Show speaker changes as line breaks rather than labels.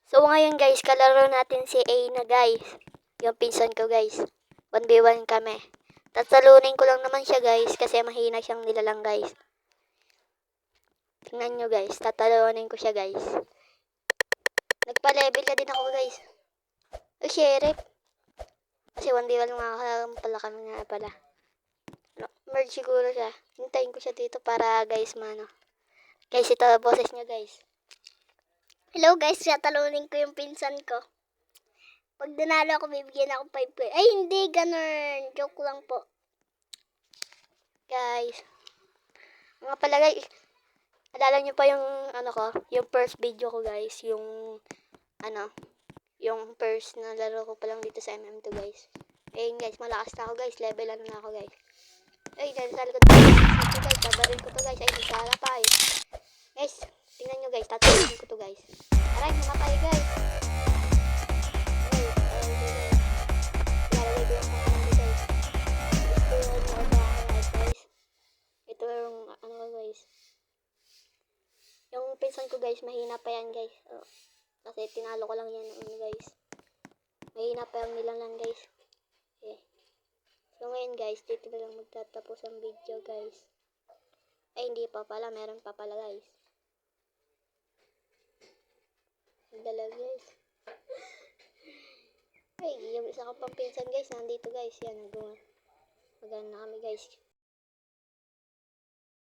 So ngayon guys, kalaro natin si A na guys. Yung pinsan ko guys. 1v1 kami. Tatalunin ko lang naman siya guys kasi mahina siyang nilalang guys. Tingnan nyo guys, tatalunin ko siya guys. Nagpa-level ka din ako guys. Ay, sheriff. Kasi 1v1 nga pala kami nga pala. Merge siguro siya. Hintayin ko siya dito para guys mano. Guys, ito boses niya guys. Hello guys, tatalunin ko yung pinsan ko. Pag nanalo ako, bibigyan ako 5 Ay, hindi, ganun. Joke lang po. Guys. Mga pala guys. Alala nyo pa yung, yung first video ko guys. Yung first na laro ko pa lang dito sa MM2 guys. Ayun guys, malakas na ako guys. Levelan na ako guys. Ay, dahil sa likod ito guys. Babarin ko to guys. Ay, nagsara pa eh. Guys, tingnan nyo guys. Tatawagin ko to guys. Aray, namatay guys. Yung pinsan ko guys, mahina pa yan guys. Kasi tinalo ko lang yan guys. Mahina pa yung nilalang guys. Okay. So ngayon guys, dito na lang magtatapos ang video guys. Ay hindi pa pala, meron pa pala guys. Dala guys. Ay, yung isa ko pang pinsan guys, nandito guys. Yan, magana na kami guys.